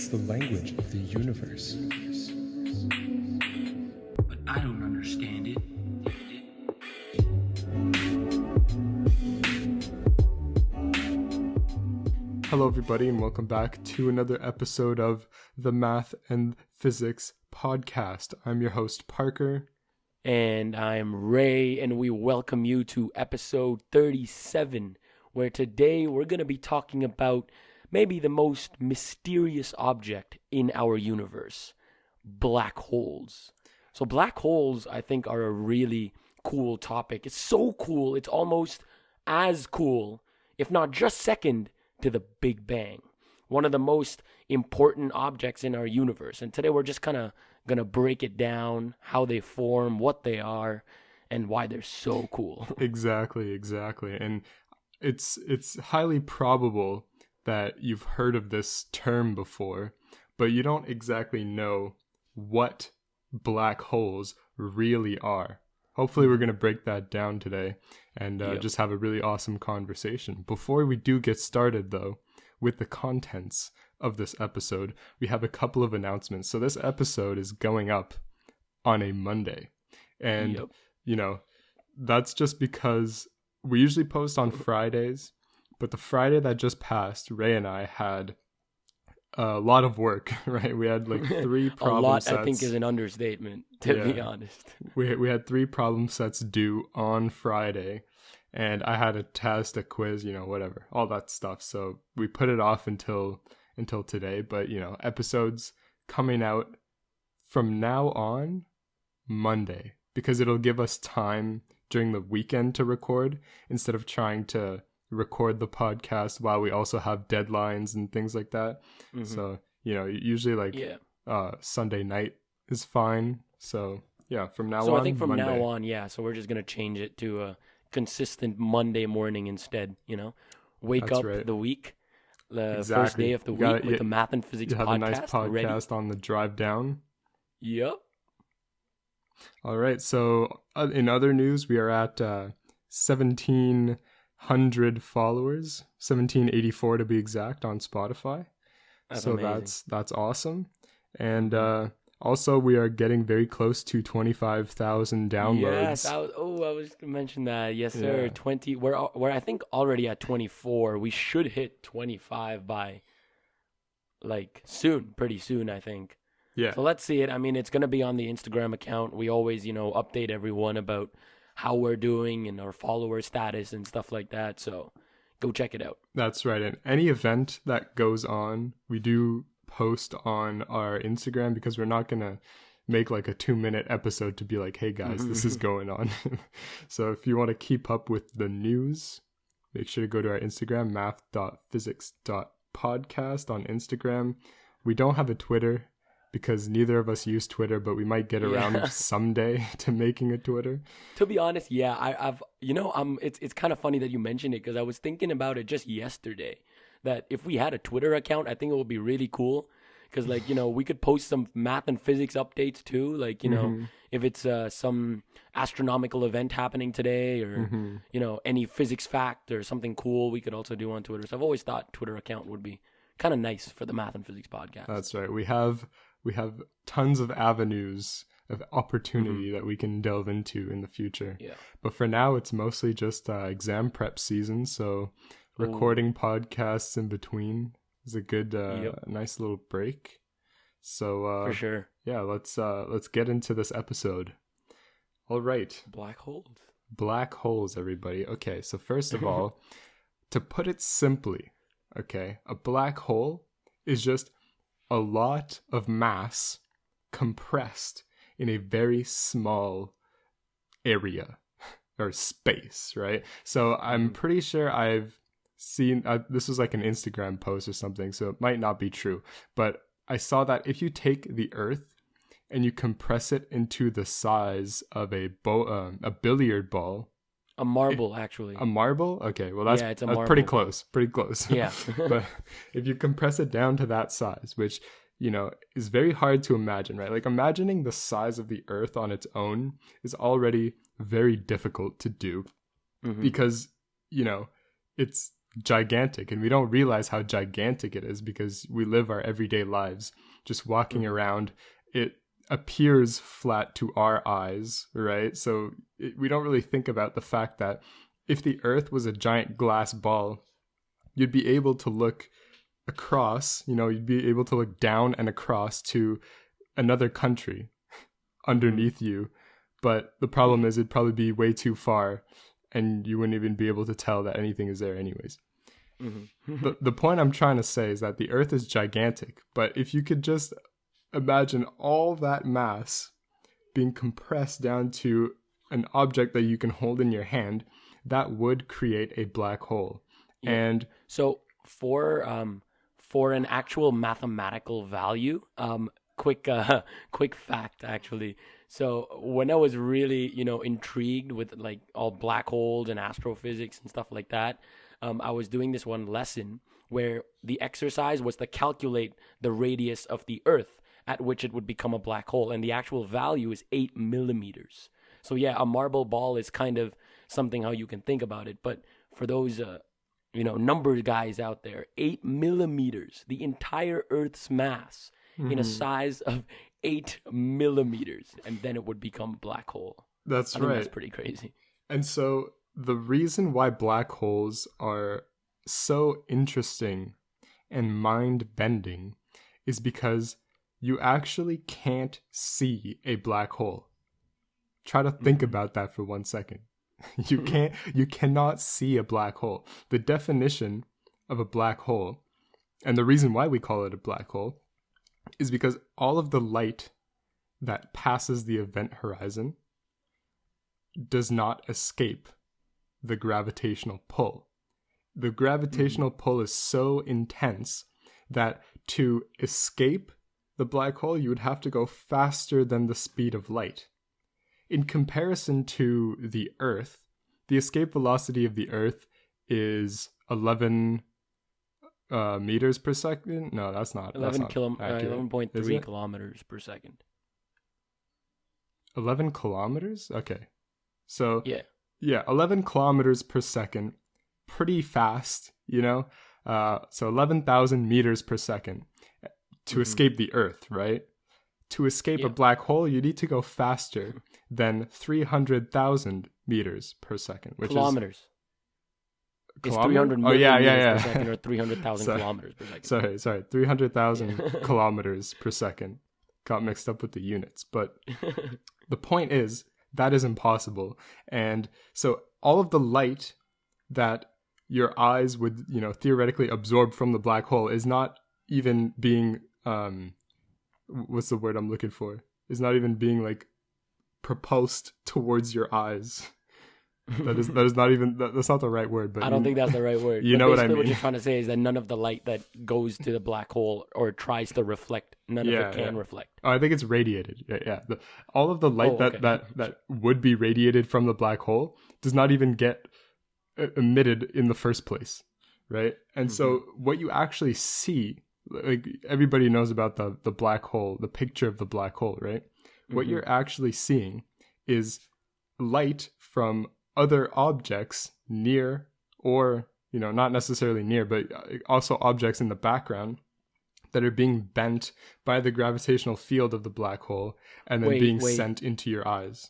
the language of the universe. But I don't understand it. Hello everybody and welcome back to another episode of the Math and Physics Podcast. I'm your host Parker. And I'm Ray, and we welcome you to episode 37, where today we're going to be talking about maybe the most mysterious object in our universe, black holes. So black holes, I think, are a really cool topic. It's so cool, it's almost as cool, if not just second, to the Big Bang. One of the most important objects in our universe. And today we're just kind of going to break it down, how they form, what they are, and why they're so cool. Exactly. And it's highly probable that you've heard of this term before, but you don't exactly know what black holes really are. Hopefully we're going to break that down today and just have a really awesome conversation. Before we do get started, though, with the contents of this episode, we have a couple of announcements. So this episode is going up on a Monday. And, you know, that's just because we usually post on Fridays, but the Friday that just passed, Ray and I had a lot of work, right? We had like 3 problem sets. I think, is an understatement, to be honest. We had 3 problem sets due on Friday, and I had a test, a quiz, you know, whatever, all that stuff. So we put it off until today, but, you know, episodes coming out from now on Monday, because it'll give us time during the weekend to record instead of trying to record the podcast while we also have deadlines and things like that. Mm-hmm. So, you know, usually Sunday night is fine. So yeah, from now on. So I think from Monday. now on, so we're just going to change it to a consistent Monday morning instead, you know, wake up the week, the first day of the week with the Math and Physics podcast. You have a nice podcast on the drive down. Yep. All right. So in other news, we are at 1,700 followers, 1,784 to be exact, on Spotify. That's amazing. That's awesome. And also we are getting very close to 25,000 downloads. Yes, I was going to mention that. Yes, sir. 20. We're I think already at 24. We should hit 25 by pretty soon, I think. Yeah. So let's see it. I mean, it's going to be on the Instagram account. We always, update everyone about how we're doing and our follower status and stuff like that. So go check it out. That's right. And any event that goes on, we do post on our Instagram, because we're not going to make like a 2-minute episode to be like, hey guys, this is going on. So if you want to keep up with the news, make sure to go to our Instagram, math.physics.podcast on Instagram. We don't have a Twitter, because neither of us use Twitter, but we might get around someday to making a Twitter. To be honest, I've it's kind of funny that you mentioned it, because I was thinking about it just yesterday, that if we had a Twitter account, I think it would be really cool, because we could post some math and physics updates too, if it's some astronomical event happening today, or any physics fact or something cool, we could also do on Twitter. So I've always thought Twitter account would be kind of nice for the Math and Physics podcast. That's right. We have tons of avenues of opportunity that we can delve into in the future. Yeah. But for now, it's mostly just exam prep season. So recording podcasts in between is a good, nice little break. So for sure. Yeah, let's get into this episode. All right. Black holes, everybody. Okay, so first of all, to put it simply, okay, a black hole is just a lot of mass compressed in a very small area or space, right? So I'm pretty sure I've seen, this was like an Instagram post or something, so it might not be true, but I saw that if you take the Earth and you compress it into the size of a billiard ball. A marble, actually. A marble? Okay, well that's pretty close. Yeah. But if you compress it down to that size, which, is very hard to imagine, right? Like imagining the size of the Earth on its own is already very difficult to do, because, it's gigantic, and we don't realize how gigantic it is because we live our everyday lives just walking around. It appears flat to our eyes, right? So we don't really think about the fact that if the Earth was a giant glass ball, you'd be able to look across, you'd be able to look down and across to another country underneath you. But the problem is it'd probably be way too far, and you wouldn't even be able to tell that anything is there anyways. The point I'm trying to say is that the Earth is gigantic, but if you could just imagine all that mass being compressed down to an object that you can hold in your hand, that would create a black hole. Yeah. And so for an actual mathematical value, quick fact actually. So when I was really, intrigued with like all black holes and astrophysics and stuff like that, I was doing this one lesson where the exercise was to calculate the radius of the Earth at which it would become a black hole, and the actual value is 8 millimeters. So yeah, a marble ball is kind of something how you can think about it, but for those number guys out there, 8 millimeters, the entire Earth's mass in a size of 8 millimeters, and then it would become a black hole. That's I right. think that's pretty crazy. And so the reason why black holes are so interesting and mind-bending is because you actually can't see a black hole. Try to think about that for 1 second. You cannot see a black hole. The definition of a black hole, and the reason why we call it a black hole, is because all of the light that passes the event horizon does not escape the gravitational pull. The gravitational pull is so intense that to escape the black hole, you would have to go faster than the speed of light. In comparison to the Earth, the escape velocity of the Earth is 11 meters per second. No, that's not. 11.3 kilometers per second. 11 kilometers? Okay. So yeah, 11 kilometers per second, pretty fast, so 11,000 meters per second to escape the Earth, right? To escape a black hole, you need to go faster than 300,000 meters per second, which kilometers. It's 300 millimeters per second or 300,000 kilometers per second. Sorry, 300,000 kilometers per second. Got mixed up with the units, but the point is that is impossible. And so all of the light that your eyes would, theoretically absorb from the black hole is not even being what's the word I'm looking for? Is not even being like propulsed towards your eyes. That is not even that's not the right word. But I don't think that's the right word. You know what I mean? What you're trying to say is that none of the light that goes to the black hole or tries to reflect, none of it can reflect. Oh, I think it's radiated. Yeah. All of the light that would be radiated from the black hole does not even get emitted in the first place, right? And so what you actually see, like everybody knows about the black hole, the picture of the black hole, right? What you're actually seeing is light from other objects near, or not necessarily near, but also objects in the background that are being bent by the gravitational field of the black hole and then being sent into your eyes.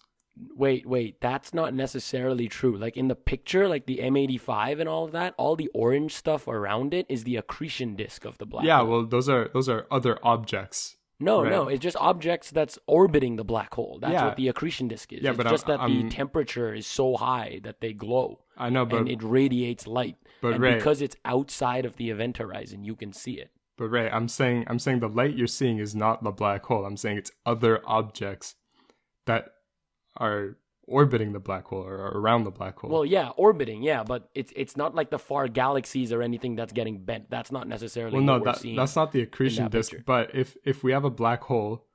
Wait, that's not necessarily true. Like in the picture, like the M85 and all of that, all the orange stuff around it is the accretion disk of the black hole. Yeah, well, those are other objects. No, it's just objects that's orbiting the black hole. That's what the accretion disk is. Yeah, but it's just that the temperature is so high that they glow. I know, but and it radiates light. But and Ray, because it's outside of the event horizon, you can see it. But Ray, I'm saying the light you're seeing is not the black hole. I'm saying it's other objects that are orbiting the black hole or around the black hole. Well, yeah, orbiting, yeah, but it's not like the far galaxies or anything that's getting bent. That's not necessarily what we're seeing. That's not the accretion disk. Picture. But if we have a black hole,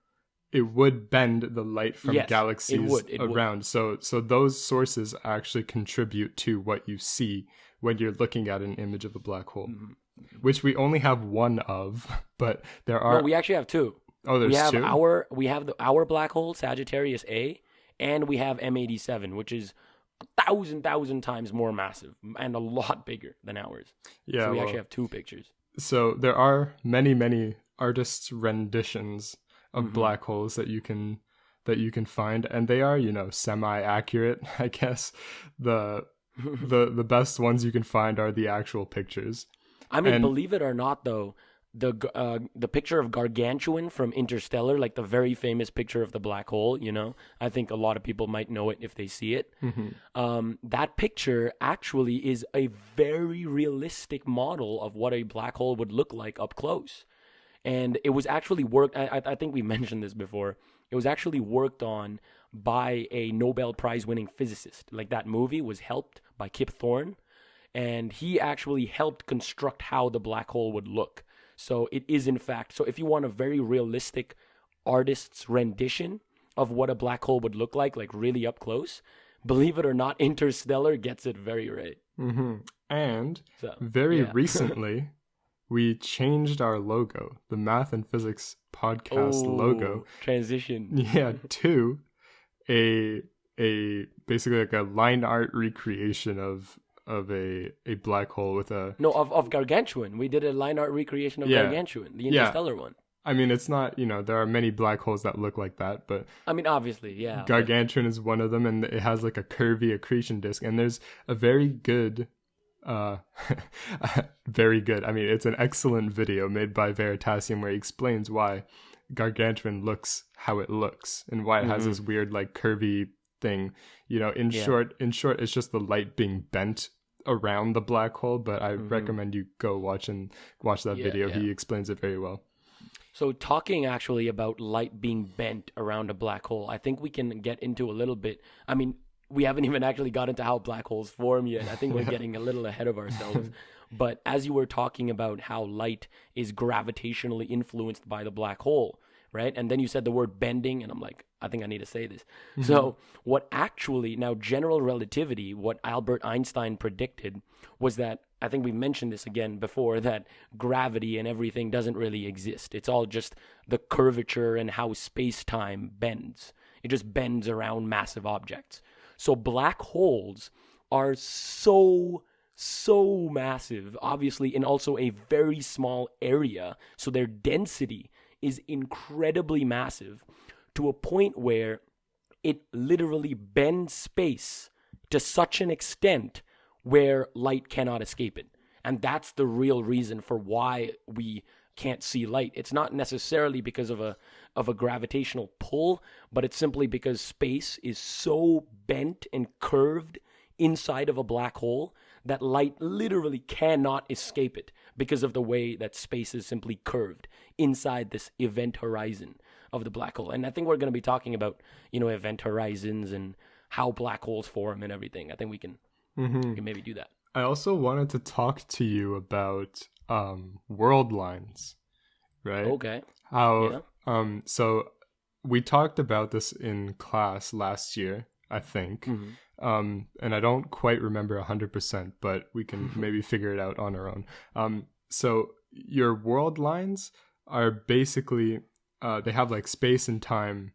it would bend the light from galaxies around. So those sources actually contribute to what you see when you're looking at an image of a black hole, which we only have one of, but there are. No, we actually have two. Oh, there's two? We have our black hole, Sagittarius A, and we have M87, which is 1,000 times more massive and a lot bigger than ours. Yeah, So we well, actually have two pictures. so there are many artists' renditions of black holes that you can find, and they are, semi-accurate, I guess. The best ones you can find are the actual pictures. I mean, And- believe it or not, though, the picture of Gargantuan from Interstellar, like the very famous picture of the black hole, I think a lot of people might know it if they see it. That picture actually is a very realistic model of what a black hole would look like up close. And it was actually worked, I think we mentioned this before, it was actually worked on by a Nobel Prize winning physicist. Like that movie was helped by Kip Thorne, and he actually helped construct how the black hole would look. So it is, in fact, so if you want a very realistic artist's rendition of what a black hole would look like really up close, believe it or not, Interstellar gets it very right. And So, very yeah. recently, we changed our logo, the Math and Physics podcast logo, Transition. to a basically like a line art recreation of a black hole with a. No, of Gargantuan. We did a line art recreation of Yeah. Gargantuan, the Yeah. Interstellar one. I mean, it's not, there are many black holes that look like that, but I mean, obviously, yeah. Gargantuan is one of them, and it has like a curvy accretion disk, and there's a very good, very good. I mean, it's an excellent video made by Veritasium where he explains why Gargantuan looks how it looks and why it has this weird like curvy thing. In short, it's just the light being bent around the black hole. But I recommend you go watch that video. yeah. He explains it very well. So talking actually about light being bent around a black hole, I think we can get into a little bit. I mean, we haven't even actually got into how black holes form yet. I think we're getting a little ahead of ourselves. But as you were talking about how light is gravitationally influenced by the black hole, right? And then you said the word bending, and I'm like, I think I need to say this. So what actually, now general relativity, what Albert Einstein predicted was that, I think we mentioned this again before, that gravity and everything doesn't really exist. It's all just the curvature and how space-time bends. It just bends around massive objects. So black holes are so massive, obviously, in also a very small area. So their density is incredibly massive to a point where it literally bends space to such an extent where light cannot escape it. And that's the real reason for why we can't see light. It's not necessarily because of a gravitational pull, but it's simply because space is so bent and curved inside of a black hole that light literally cannot escape it because of the way that space is simply curved inside this event horizon of the black hole. And I think we're going to be talking about, event horizons and how black holes form and everything. I think we can maybe do that. I also wanted to talk to you about world lines, right? Okay. How so we talked about this in class last year, I think. And I don't quite remember 100%, but we can maybe figure it out on our own. So your world lines are basically they have like space and time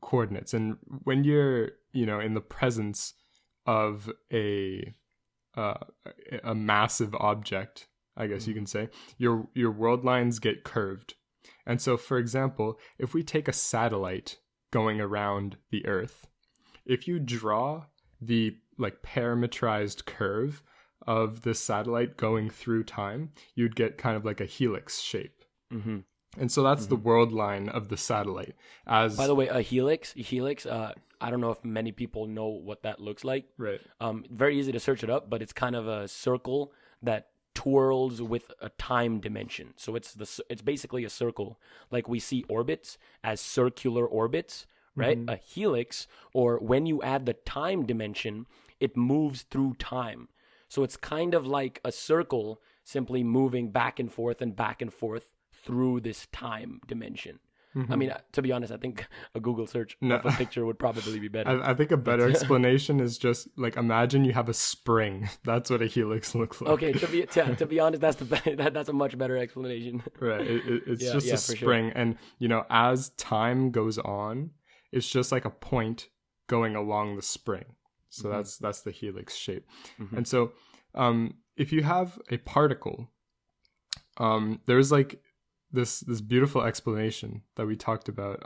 coordinates, and when you're in the presence of a massive object, I guess you can say, your world lines get curved. And so, for example, if we take a satellite going around the Earth, if you draw the like parametrized curve of the satellite going through time, you'd get kind of like a helix shape. And so that's the world line of the satellite. As By the way, a helix, I don't know if many people know what that looks like. right, Very easy to search it up, but it's kind of a circle that twirls with a time dimension. So it's basically a circle. Like we see orbits as circular orbits, right? A helix, or when you add the time dimension, it moves through time. So it's kind of like a circle simply moving back and forth through this time dimension. I mean, to be honest, I think a Google search of a picture would probably be better. I think a better explanation is just like, imagine you have a spring. That's what a helix looks like. Okay, to be honest, that's a much better explanation. Right. It's Yeah, just yeah, a for spring. And, as time goes on, it's just like a point going along the spring. So that's the helix shape. And so if you have a particle, there's like this beautiful explanation that we talked about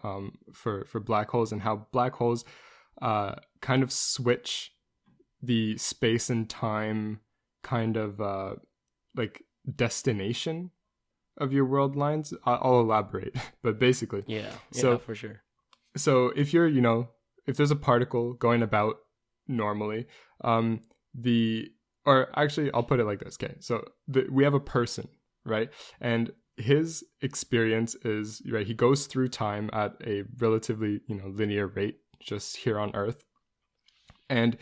for black holes, and how black holes kind of switch the space and time kind of like destination of your world lines. I'll elaborate, but basically, so for sure. So if you're, if there's a particle going about normally, or actually, I'll put it like this. Okay, so we have a person, right? And his experience is, right, he goes through time at a relatively, linear rate, just here on Earth. And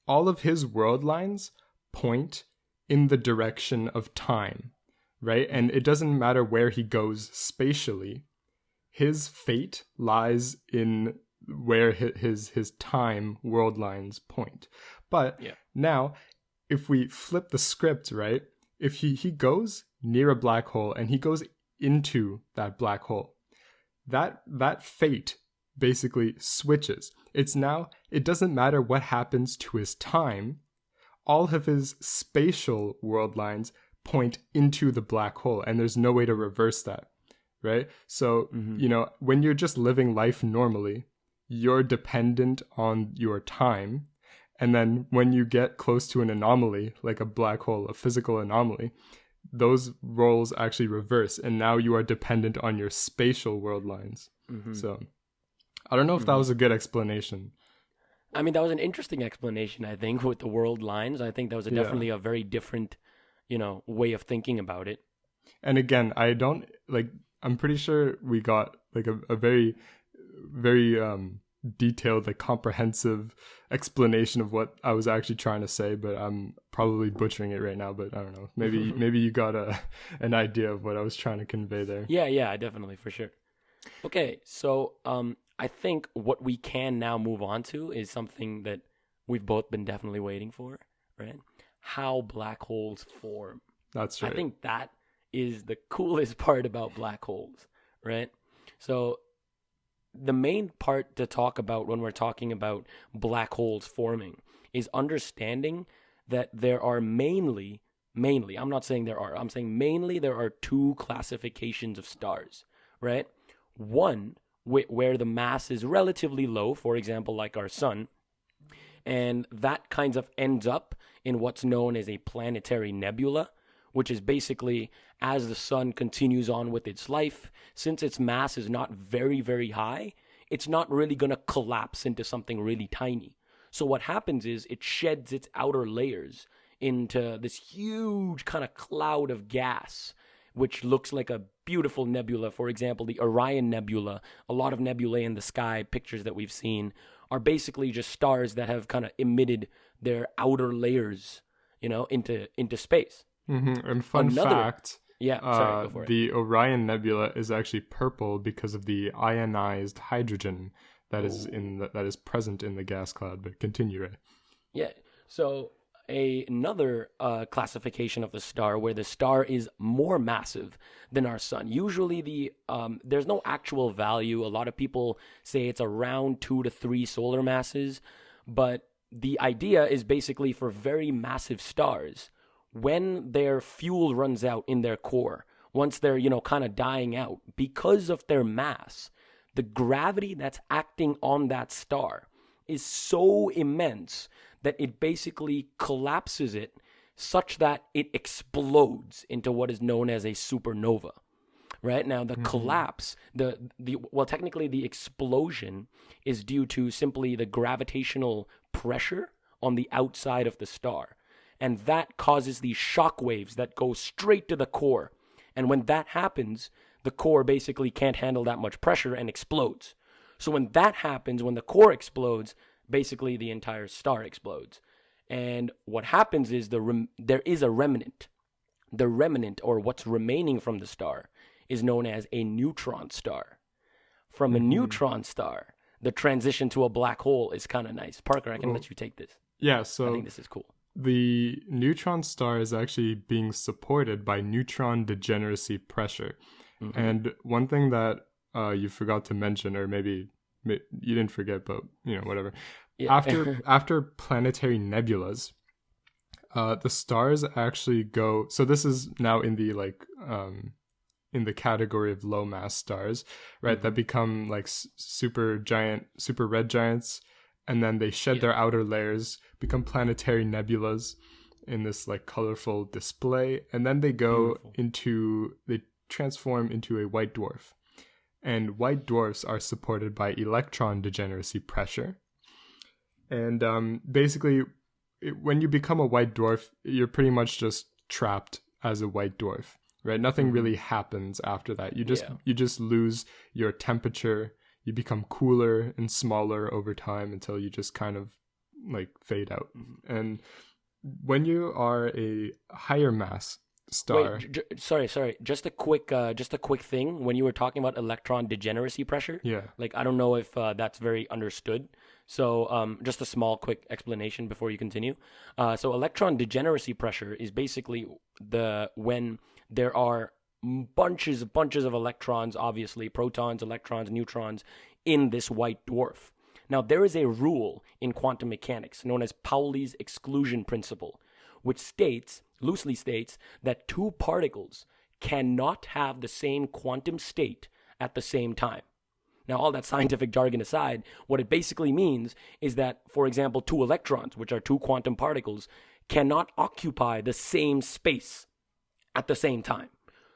all of his world lines point in the direction of time, right? And it doesn't matter where he goes spatially. His fate lies in where his time world lines point. But now, if we flip the script, right? If he goes near a black hole and he goes into that black hole, that fate basically switches. It doesn't matter what happens to his time. All of his spatial world lines point into the black hole, and there's no way to reverse that, right? So, when you're just living life normally, you're dependent on your time. And then when you get close to an anomaly, like a black hole, a physical anomaly, those roles actually reverse, and now you are dependent on your spatial world lines. So I don't know if that was a good explanation. I mean, that was an interesting explanation, I think, with the world lines. I think that was definitely a very different, way of thinking about it. And again, I'm pretty sure we got like a very, very detailed, like comprehensive explanation of what I was actually trying to say, but I'm probably butchering it right now. But I don't know. Maybe you got an idea of what I was trying to convey there. Yeah, definitely, for sure. Okay, so I think what we can now move on to is something that we've both been definitely waiting for, right? How black holes form. That's right. I think that is the coolest part about black holes, right? So the main part to talk about when we're talking about black holes forming is understanding that there are mainly, I'm not saying there are, I'm saying mainly there are two classifications of stars, right? One, where the mass is relatively low, for example, like our sun, and that kind of ends up in what's known as a planetary nebula, which is basically as the sun continues on with its life, since its mass is not very, very high, it's not really going to collapse into something really tiny. So what happens is it sheds its outer layers into this huge kind of cloud of gas, which looks like a beautiful nebula. For example, the Orion Nebula, a lot of nebulae in the sky, pictures that we've seen, are basically just stars that have kind of emitted their outer layers, into space. And fun fact, go for it. The Orion Nebula is actually purple because of the ionized hydrogen that is present in the gas cloud. But continue, Ray. Yeah. So another classification of the star where the star is more massive than our sun. Usually there's no actual value. A lot of people say it's around 2 to 3 solar masses, but the idea is basically for very massive stars, when their fuel runs out in their core, once they're, kind of dying out, because of their mass, the gravity that's acting on that star is so immense that it basically collapses it such that it explodes into what is known as a supernova. Right now, the collapse, technically the explosion is due to simply the gravitational pressure on the outside of the star. And that causes these shock waves that go straight to the core. And when that happens, the core basically can't handle that much pressure and explodes. So when that happens, when the core explodes, basically the entire star explodes. And what happens is there is a remnant. The remnant, or what's remaining from the star, is known as a neutron star. From a neutron star, the transition to a black hole is kind of nice. Parker, I can let you take this. Yeah, so I think this is cool. The neutron star is actually being supported by neutron degeneracy pressure. And one thing that you forgot to mention, or maybe you didn't forget, but whatever. Yeah. After planetary nebulas, the stars actually go. So this is now in the in the category of low mass stars, right? That become like super red giants, and then they shed their outer layers, become planetary nebulas in this like colorful display, and then they go they transform into a white dwarf. And white dwarfs are supported by electron degeneracy pressure. And basically, when you become a white dwarf, you're pretty much just trapped as a white dwarf, right? Nothing really happens after that. You just lose your temperature. You become cooler and smaller over time until you just kind of like fade out. And when you are a higher mass star, sorry. Just a quick thing. When you were talking about electron degeneracy pressure, like I don't know if that's very understood. So just a small quick explanation before you continue. So electron degeneracy pressure is basically when there are bunches of electrons, obviously protons, electrons, neutrons in this white dwarf. Now there is a rule in quantum mechanics known as Pauli's exclusion principle, which loosely states that two particles cannot have the same quantum state at the same time. Now, all that scientific jargon aside, what it basically means is that, for example, two electrons, which are two quantum particles, cannot occupy the same space at the same time.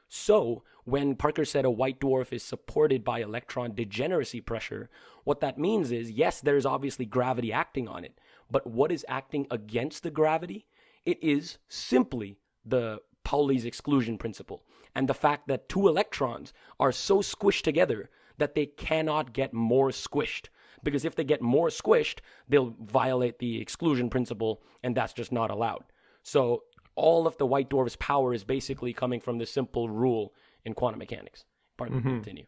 So, when Parker said a white dwarf is supported by electron degeneracy pressure, what that means is, yes, there's obviously gravity acting on it, but what is acting against the gravity? It is simply the Pauli's exclusion principle and the fact that two electrons are so squished together that they cannot get more squished. Because if they get more squished, they'll violate the exclusion principle, and that's just not allowed. So all of the white dwarf's power is basically coming from this simple rule in quantum mechanics. Pardon me, continue.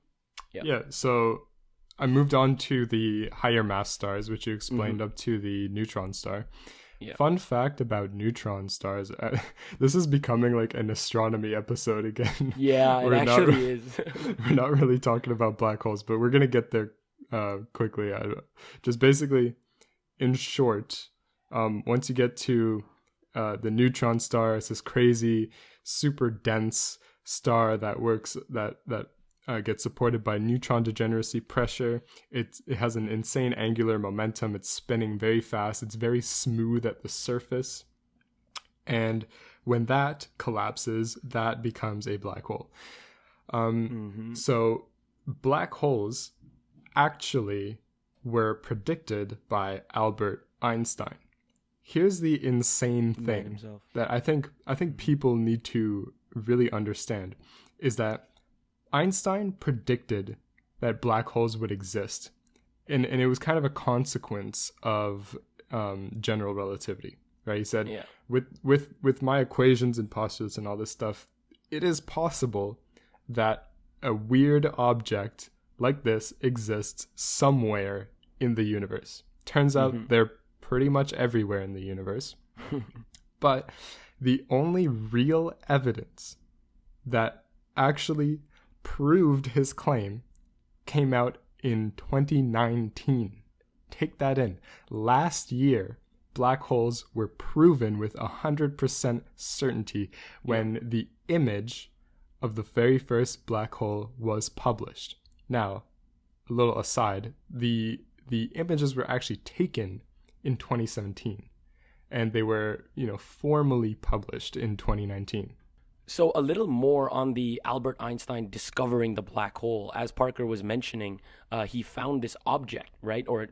Yeah, so I moved on to the higher mass stars, which you explained up to the neutron star. Yeah. Fun fact about neutron stars. This is becoming like an astronomy episode again. Yeah, it actually is. We're not really talking about black holes, but we're going to get there quickly. Just basically, in short, once you get to the neutron star, it's this crazy, super dense star that gets supported by neutron degeneracy pressure. It has an insane angular momentum. It's spinning very fast. It's very smooth at the surface. And when that collapses, that becomes a black hole. So black holes actually were predicted by Albert Einstein. Here's the insane thing that I think people need to really understand is that Einstein predicted that black holes would exist, and it was kind of a consequence of general relativity, right? He said, with my equations and postulates and all this stuff, it is possible that a weird object like this exists somewhere in the universe. Turns out they're pretty much everywhere in the universe. But the only real evidence that actually proved his claim came out in 2019. Take that in. Last year, black holes were proven with 100% certainty when the image of the very first black hole was published. Now, a little aside, the images were actually taken in 2017, and they were, formally published in 2019. So a little more on the Albert Einstein discovering the black hole. As Parker was mentioning, he found this object, right? Or,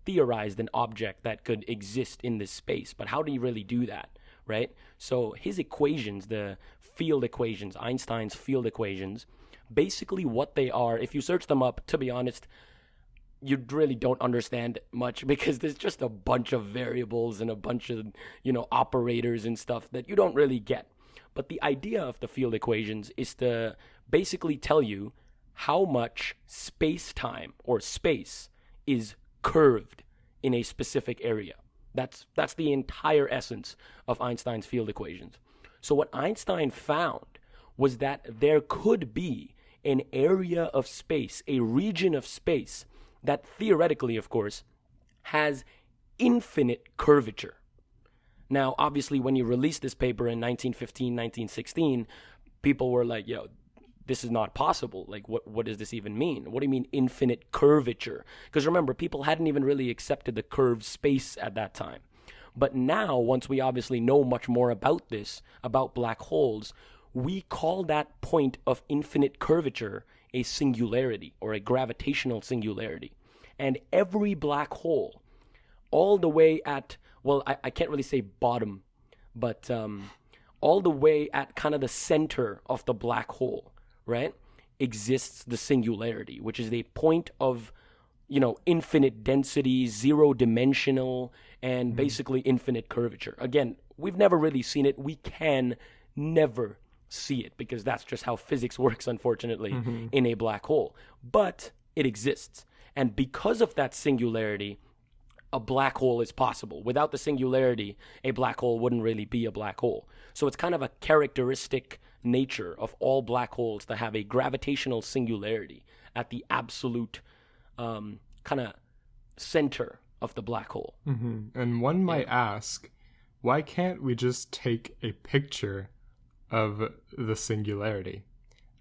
theorized an object that could exist in this space. But how did he really do that, right? So his equations, the field equations, Einstein's field equations, basically what they are, if you search them up, to be honest, you really don't understand much because there's just a bunch of variables and a bunch of, operators and stuff that you don't really get. But the idea of the field equations is to basically tell you how much space-time or space is curved in a specific area. That's the entire essence of Einstein's field equations. So what Einstein found was that there could be an area of space, a region of space that theoretically, of course, has infinite curvature. Now, obviously, when you released this paper in 1915, 1916, people were like, yo, this is not possible. Like, what does this even mean? What do you mean infinite curvature? Because remember, people hadn't even really accepted the curved space at that time. But now, once we obviously know much more about this, about black holes, we call that point of infinite curvature a singularity or a gravitational singularity. And every black hole, all the way at, well, I can't really say bottom, but all the way at kind of the center of the black hole, right, exists the singularity, which is a point of, infinite density, zero dimensional, and basically infinite curvature. Again, we've never really seen it. We can never see it because that's just how physics works, unfortunately, in a black hole. But it exists. And because of that singularity, a black hole is possible. Without the singularity, a black hole wouldn't really be a black hole. So it's kind of a characteristic nature of all black holes to have a gravitational singularity at the absolute kind of center of the black hole. And one might ask, why can't we just take a picture of the singularity?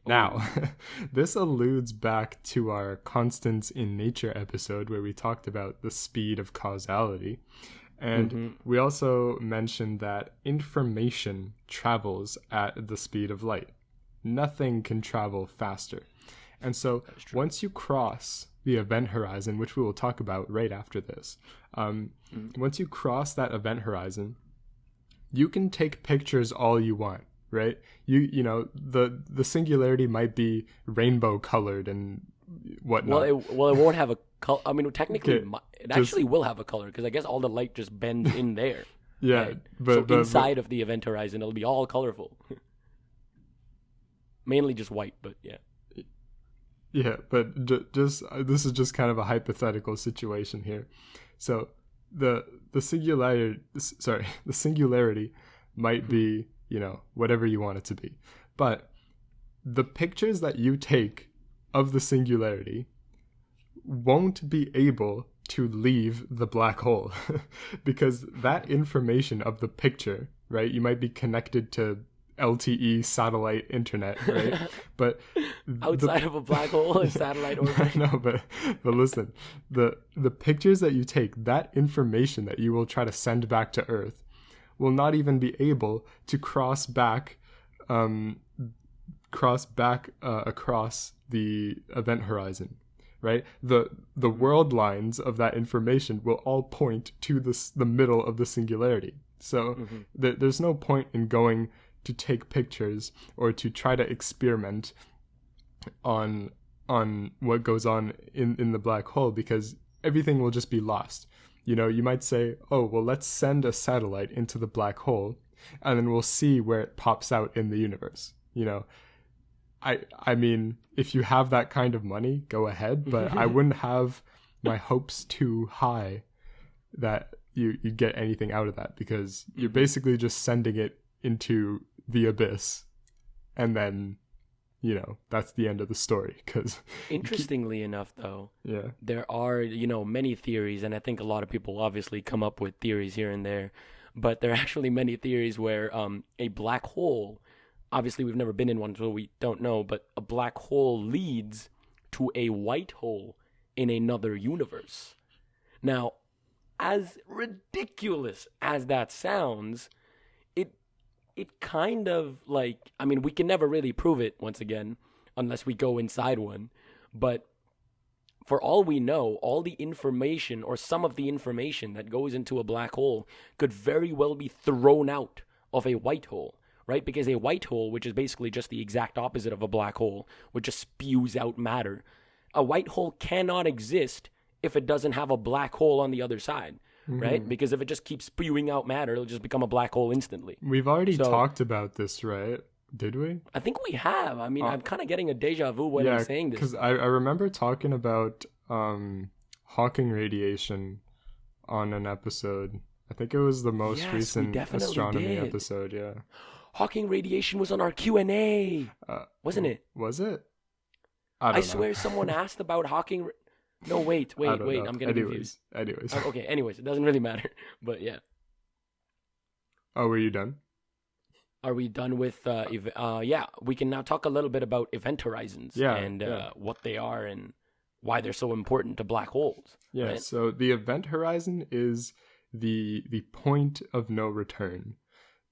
Now, this alludes back to our Constants in Nature episode where we talked about the speed of causality. And we also mentioned that information travels at the speed of light. Nothing can travel faster. And so once you cross the event horizon, which we will talk about right after this, once you cross that event horizon, you can take pictures all you want. Right? You know, the singularity might be rainbow colored and whatnot. Well, it won't have a color. I mean, technically, it actually will have a color because I guess all the light just bends in there. Yeah, right? but inside of the event horizon, it'll be all colorful. Mainly just white, but yeah. Yeah, but just this is just kind of a hypothetical situation here. So the singularity might be, whatever you want it to be. But the pictures that you take of the singularity won't be able to leave the black hole because that information of the picture, right? You might be connected to LTE satellite internet, right? But outside of a black hole and satellite orbit. No, but listen, the pictures that you take, that information that you will try to send back to Earth will not even be able to cross back across the event horizon, right? The world lines of that information will all point to the middle of the singularity. So there's no point in going to take pictures or to try to experiment on what goes on in the black hole because everything will just be lost. You might say, oh, well, let's send a satellite into the black hole and then we'll see where it pops out in the universe. I mean, if you have that kind of money, go ahead, but I wouldn't have my hopes too high that you get anything out of that because you're basically just sending it into the abyss and then that's the end of the story. Because interestingly enough, though, yeah, there are many theories, and I think a lot of people obviously come up with theories here and there, but there are actually many theories where a black hole, obviously we've never been in one, so we don't know, but a black hole leads to a white hole in another universe. Now, as ridiculous as that sounds, it kind of like, I mean, we can never really prove it, once again, unless we go inside one. But for all we know, all the information or some of the information that goes into a black hole could very well be thrown out of a white hole, right? Because a white hole, which is basically just the exact opposite of a black hole, which just spews out matter, a white hole cannot exist if it doesn't have a black hole on the other side. Right? Because if it just keeps spewing out matter, it'll just become a black hole instantly. We've already talked about this, right? Did we? I think we have. I mean, I'm kind of getting a deja vu when I'm saying this. Because I remember talking about Hawking radiation on an episode. I think it was the most recent astronomy episode, yeah. Hawking radiation was on our Q&A, wasn't it? Was it? I swear someone asked about Hawking... No, wait. I don't know. I'm getting confused. Anyways. Okay, anyways, it doesn't really matter. But yeah. Oh, were you done? Are we done with, yeah, we can now talk a little bit about event horizons and what they are and why they're so important to black holes. Yeah, right? So the event horizon is the point of no return.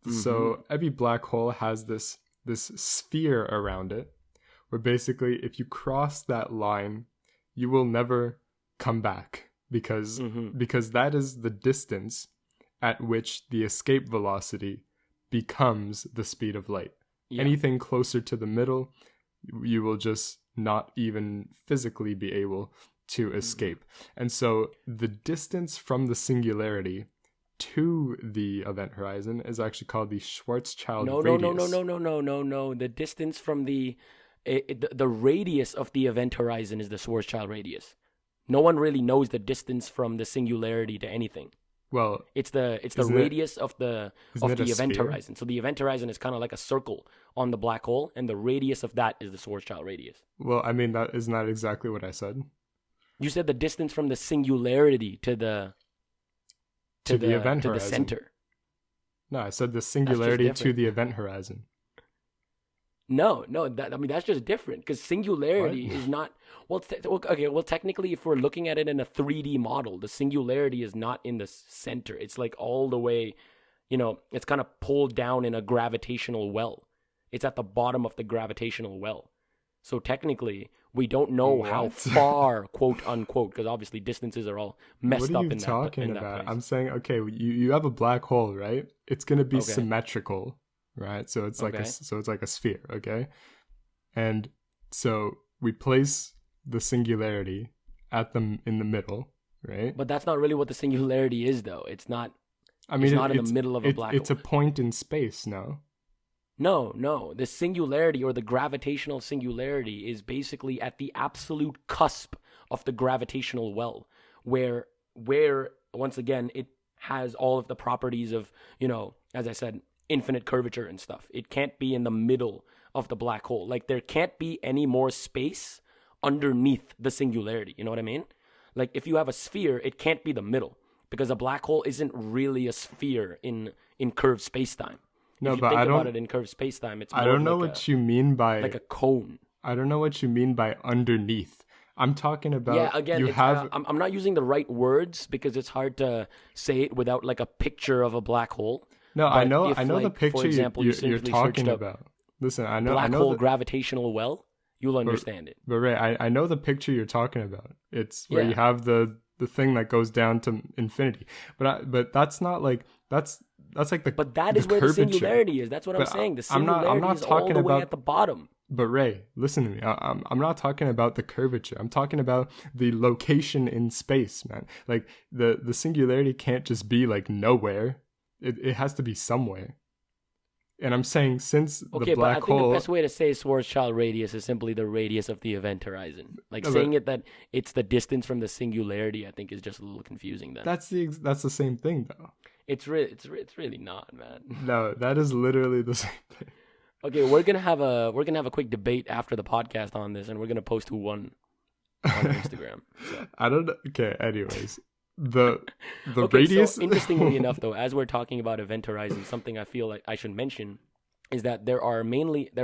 So every black hole has this sphere around it, where basically if you cross that line, you will never come back because that is the distance at which the escape velocity becomes the speed of light. Yeah. Anything closer to the middle, you will just not even physically be able to escape. And so the distance from the singularity to the event horizon is actually called the Schwarzschild radius. No. The distance from the radius of the event horizon is the Schwarzschild radius. No one really knows the distance from the singularity to anything. Well, it's the radius of the event sphere? horizon. So the event horizon is kind of like a circle on the black hole, and the radius of that is the Schwarzschild radius. Well, I mean, that is not exactly what I said. You said the distance from the singularity to the event horizon. The center. No, I said the singularity to the event horizon. No, that's just different because singularity is not. Well, technically, if we're looking at it in a 3D model, the singularity is not in the center. It's like all the way, it's kind of pulled down in a gravitational well. It's at the bottom of the gravitational well. So technically, we don't know how far, quote unquote, because obviously distances are all messed up in that. What are you talking about? I'm saying, okay, you have a black hole, right? It's going to be symmetrical, right? So it's like a sphere, okay? And so we place the singularity in the middle, right? But that's not really what the singularity is, though. It's not. It's not in the middle of a black hole. It's a point in space, no? No. The singularity or the gravitational singularity is basically at the absolute cusp of the gravitational well, where once again it has all of the properties of, as I said, infinite curvature and stuff. It can't be in the middle of the black hole. Like there can't be any more space underneath the singularity. You know what I mean? Like if you have a sphere, it can't be the middle because a black hole isn't really a sphere in curved spacetime. No, if you but think I don't. About it in curved spacetime, it's more I don't know what you mean by like a cone. I don't know what you mean by underneath. I'm talking about. Yeah, again, I'm not using the right words because it's hard to say it without like a picture of a black hole. No, but I know the picture for example, you're talking about. Listen, I know black hole gravitational well. You'll understand it. But Ray, I know the picture you're talking about. It's where you have the thing that goes down to infinity. But that's not like that's like the. But that is where the singularity is. That's what I'm saying. The singularity is all the way at the bottom. But Ray, listen to me. I'm not talking about the curvature. I'm talking about the location in space, man. Like the singularity can't just be like nowhere. It has to be somewhere. And I'm saying since the black hole... Okay, but I think the best way to say Schwarzschild radius is simply the radius of the event horizon. Like saying it that it's the distance from the singularity, I think is just a little confusing then. That's the same thing though. It's really not, man. No, that is literally the same thing. Okay, we're gonna have a quick debate after the podcast on this, and we're gonna post who won on Instagram. So. I don't know. Okay, anyways. The okay, radius. So interestingly enough, though, as we're talking about event horizon, something I feel like I should mention is that there are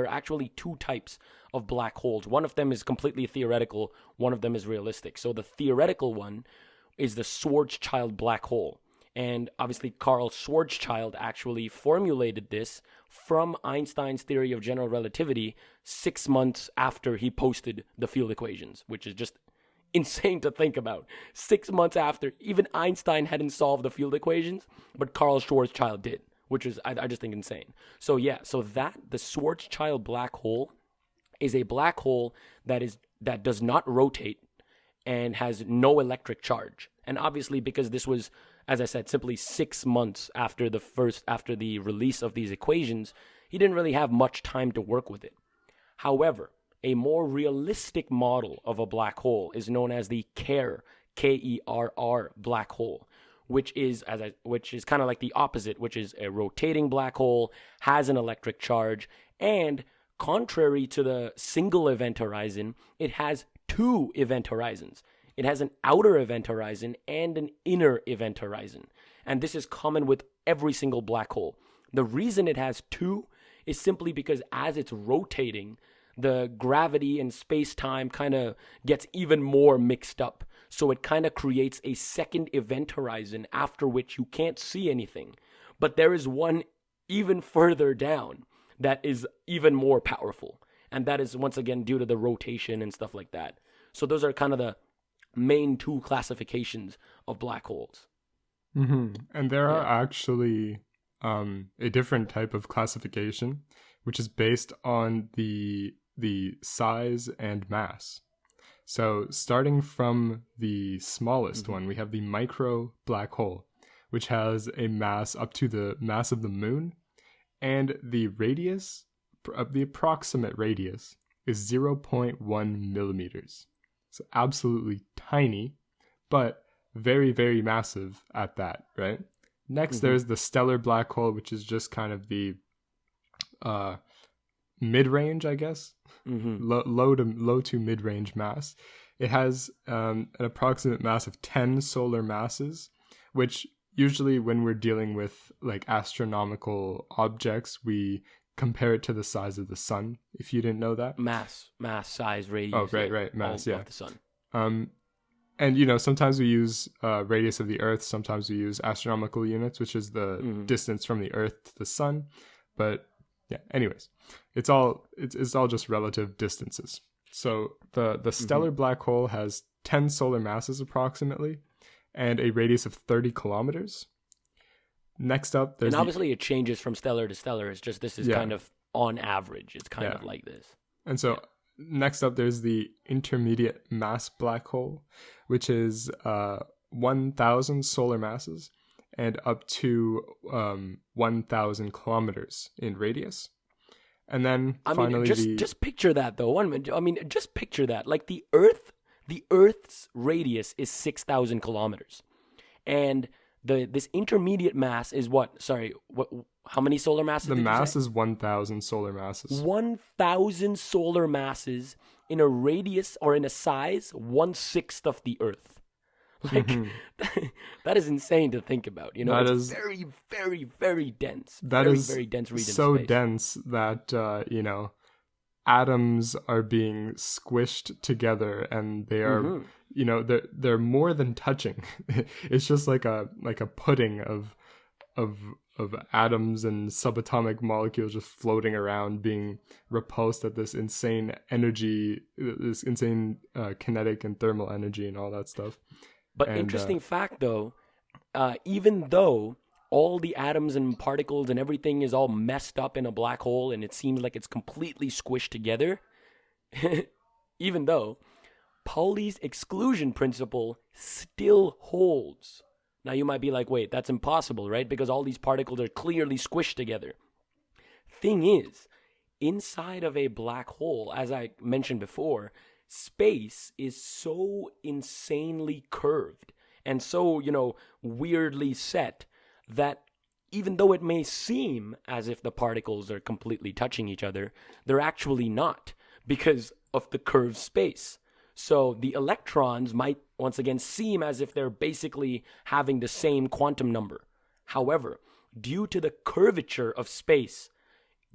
actually two types of black holes. One of them is completely theoretical. One of them is realistic. So the theoretical one is the Schwarzschild black hole, and obviously Carl Schwarzschild actually formulated this from Einstein's theory of general relativity 6 months after he posted the field equations, which is just insane to think about. 6 months after, even Einstein hadn't solved the field equations, but Carl Schwarzschild did, which is, I just think, insane. So the Schwarzschild black hole is a black hole that does not rotate and has no electric charge. And obviously, because this was, as I said, simply 6 months after the release of these equations, he didn't really have much time to work with it. However, a more realistic model of a black hole is known as the Kerr, Kerr black hole, which is kind of like the opposite, which is a rotating black hole, has an electric charge, and contrary to the single event horizon, it has two event horizons. it has an outer event horizon and an inner event horizon. And this is common with every single black hole. The reason it has two is simply because as it's rotating, the gravity and space-time kind of gets even more mixed up. So it kind of creates a second event horizon after which you can't see anything. But there is one even further down that is even more powerful. And that is, once again, due to the rotation and stuff like that. So those are kind of the main two classifications of black holes. Mm-hmm. And there are actually a different type of classification, which is based on the size and mass. So starting from the smallest one, we have the micro black hole, which has a mass up to the mass of the moon, and the radius, the approximate radius, is 0.1 millimeters. So absolutely tiny, but very, very massive at that, right? Next, there's the stellar black hole, which is just kind of the mid-range, I guess, low to mid-range mass. It has an approximate mass of 10 solar masses, which usually when we're dealing with like astronomical objects, we compare it to the size of the sun, if you didn't know that. Mass, size, radius. Oh, right, mass, of the sun. And, you know, sometimes we use radius of the Earth, sometimes we use astronomical units, which is the distance from the Earth to the sun. But yeah, anyways, it's all just relative distances. So the stellar black hole has 10 solar masses approximately, and a radius of 30 kilometers. Next up, there's... And obviously it changes from stellar to stellar. It's just this is kind of on average. It's kind of like this. And so next up, there's the intermediate mass black hole, which is 1,000 solar masses and up to 1,000 kilometers in radius. And then finally, just picture that though. 1 minute. I mean, just picture that. Like the Earth's radius is 6,000 kilometers, and this intermediate mass is what? Sorry, what? How many solar masses? The mass is 1,000 solar masses. 1,000 solar masses in a radius or in a size 1/6 of the Earth. Like that is insane to think about. You know, it's very, very, very dense. That very, is very dense region. So of space. dense that you know, atoms are being squished together, and they are, you know, they're more than touching. It's just like a pudding of atoms and subatomic molecules just floating around, being repulsed at this insane energy, this insane kinetic and thermal energy and all that stuff. But interesting fact, though, even though all the atoms and particles and everything is all messed up in a black hole and it seems like it's completely squished together, even though Pauli's exclusion principle still holds. Now, you might be like, wait, that's impossible, right? Because all these particles are clearly squished together. Thing is, inside of a black hole, as I mentioned before, space is so insanely curved and so, you know, weirdly set that even though it may seem as if the particles are completely touching each other, they're actually not because of the curved space. So the electrons might once again seem as if they're basically having the same quantum number. However, due to the curvature of space,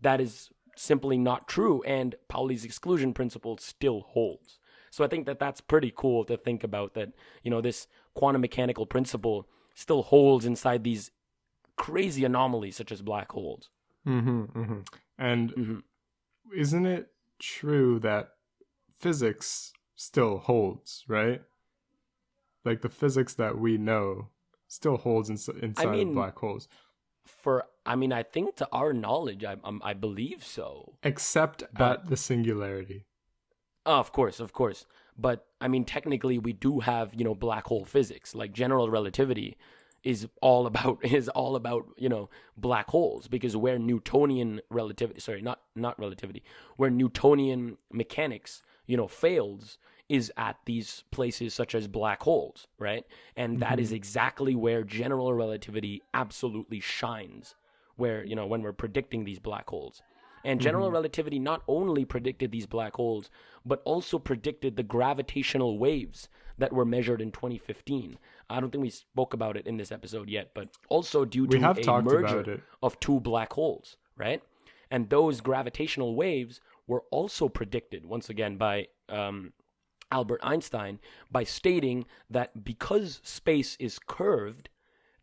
that is simply not true, and Pauli's exclusion principle still holds. So I think that that's pretty cool to think about, that, you know, this quantum mechanical principle still holds inside these crazy anomalies such as black holes. And isn't it true that physics still holds, right? Like the physics that we know still holds inside of black holes. I think to our knowledge, I believe so. Except at the singularity. Oh, of course. But I mean, technically, we do have, you know, black hole physics. Like general relativity is all about you know, black holes, because where Newtonian relativity, where Newtonian mechanics, you know, fails is at these places such as black holes, right? And that is exactly where general relativity absolutely shines, where, you know, when we're predicting these black holes. And general relativity not only predicted these black holes, but also predicted the gravitational waves that were measured in 2015. I don't think we spoke about it in this episode yet, but also due to a merger of two black holes, right? And those gravitational waves were also predicted, once again, by Albert Einstein, by stating that because space is curved,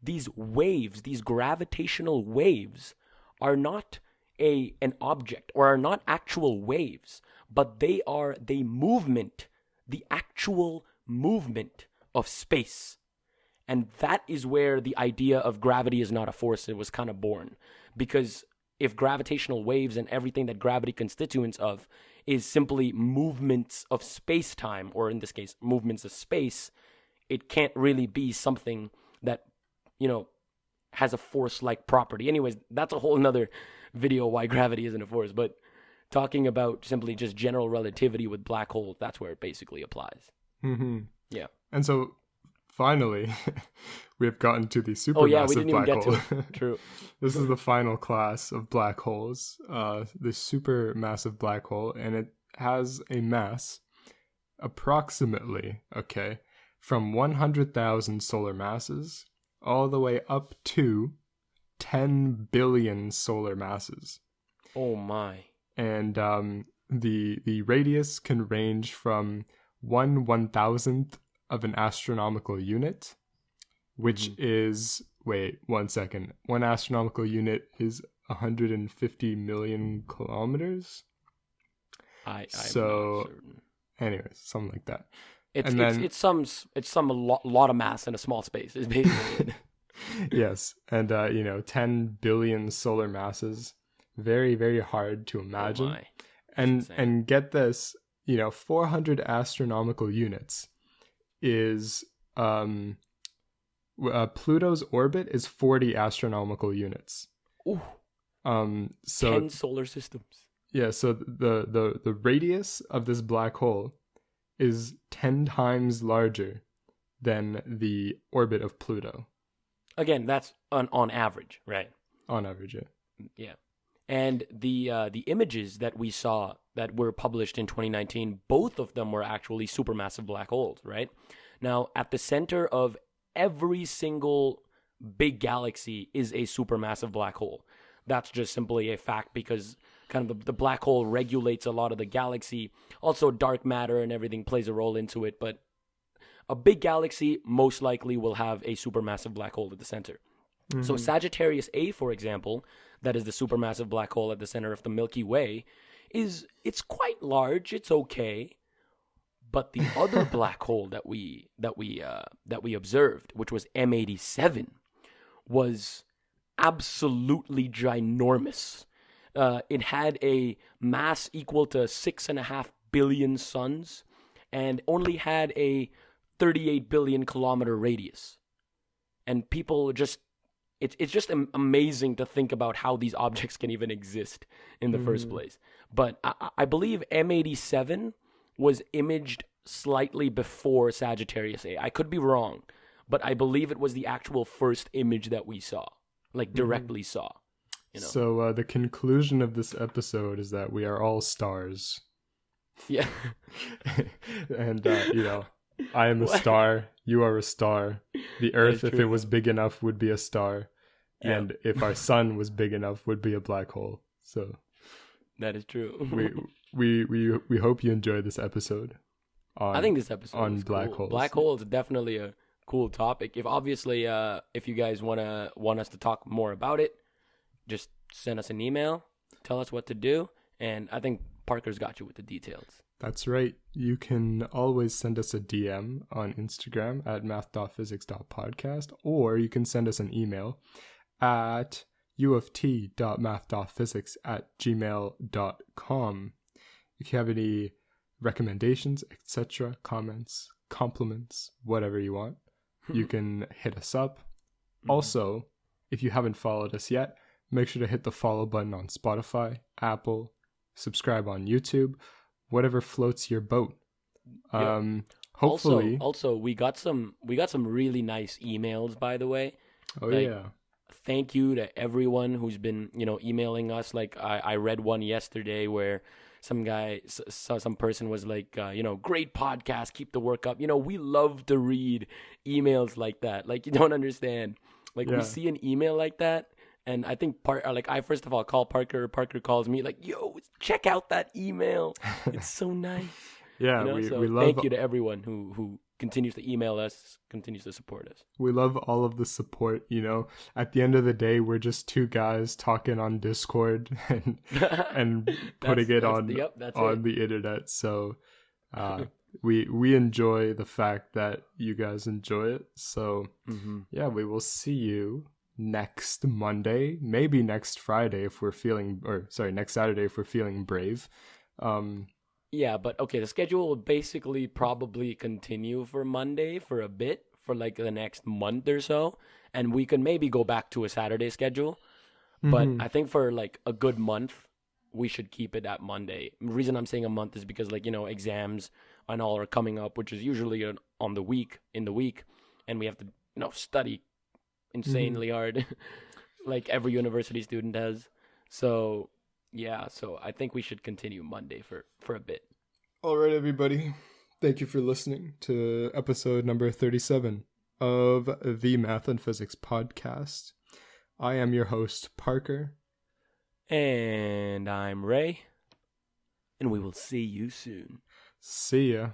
these waves, these gravitational waves, are not an object or are not actual waves, but they are the actual movement of space. And that is where the idea of gravity is not a force, it was kind of born. Because if gravitational waves and everything that gravity constituents of is simply movements of space-time, or in this case, movements of space, it can't really be something that, has a force-like property. Anyways, that's a whole nother video why gravity isn't a force. But talking about simply just general relativity with black holes, that's where it basically applies. Mm-hmm. Yeah. And so finally, we have gotten to the supermassive we didn't even black get hole. to it. True. This is the final class of black holes, the supermassive black hole, and it has a mass approximately, from 100,000 solar masses all the way up to 10 billion solar masses. Oh my. And the radius can range from 1/1000th of an astronomical unit, which is, wait 1 second, one astronomical unit is 150 million kilometers. I'm not certain. Anyways, something like that. It's some lot of mass in a small space is basically it. Yes, and 10 billion solar masses, very, very hard to imagine. Oh my. And get this, 400 astronomical units is Pluto's orbit is 40 astronomical units. Ooh. So 10 solar systems. Yeah, so the radius of this black hole is 10 times larger than the orbit of Pluto. Again, that's on average, right? On average, yeah. Yeah. And the images that we saw that were published in 2019, both of them were actually supermassive black holes, right? Now, at the center of every single big galaxy is a supermassive black hole. That's just simply a fact because kind of the black hole regulates a lot of the galaxy. Also, dark matter and everything plays a role into it, but a big galaxy most likely will have a supermassive black hole at the center. Mm-hmm. So Sagittarius A, for example, that is the supermassive black hole at the center of the Milky Way, it's quite large. It's okay, but the other black hole that we observed, which was M87, was absolutely ginormous. It had a mass equal to 6.5 billion suns, and only had a 38 billion kilometer radius. And people just, it's just amazing to think about how these objects can even exist in the first place. But I believe M87 was imaged slightly before Sagittarius A. I could be wrong, but I believe it was the actual first image that we saw, like directly saw. So the conclusion of this episode is that we are all stars. Yeah. And, I am a star. You are a star. The Earth, if it was big enough, would be a star. Yeah. And if our sun was big enough, would be a black hole. So that is true. we hope you enjoyed this episode. I think this episode on was black cool. holes. Black holes is definitely a cool topic. If you guys want us to talk more about it, just send us an email, tell us what to do, and I think Parker's got you with the details. That's right. You can always send us a DM on Instagram at math.physics.podcast, or you can send us an email at uft.math.physics@gmail.com. If you have any recommendations, etc., comments, compliments, whatever you want, you can hit us up. Also, if you haven't followed us yet, make sure to hit the follow button on Spotify, Apple, subscribe on YouTube, whatever floats your boat. Hopefully. Also, we got some really nice emails, by the way. Oh, yeah. thank you to everyone who's been, emailing us. Like I read one yesterday where some person was like, great podcast, keep the work up. We love to read emails like that. Like, you don't understand. Like, we see an email like that, and I think I first of all call Parker. Parker calls me like, "Yo, check out that email. It's so nice." Yeah, we love. Thank you to everyone who continues to email us, continues to support us. We love all of the support. At the end of the day, we're just two guys talking on Discord and putting it on the internet. So we enjoy the fact that you guys enjoy it. So yeah, we will see you next Monday, maybe next Friday if we're feeling, next Saturday if we're feeling brave. Yeah, but okay, the schedule will basically probably continue for Monday for a bit, for like the next month or so, and we can maybe go back to a Saturday schedule. But I think for like a good month, we should keep it at Monday. The reason I'm saying a month is because exams and all are coming up, which is usually in the week, and we have to study insanely hard, like every university student does. So yeah, so I think we should continue Monday for a bit. All right, everybody. Thank you for listening to episode number 37 of the Math and Physics Podcast. I am your host, Parker. And I'm Ray. And we will see you soon. See ya.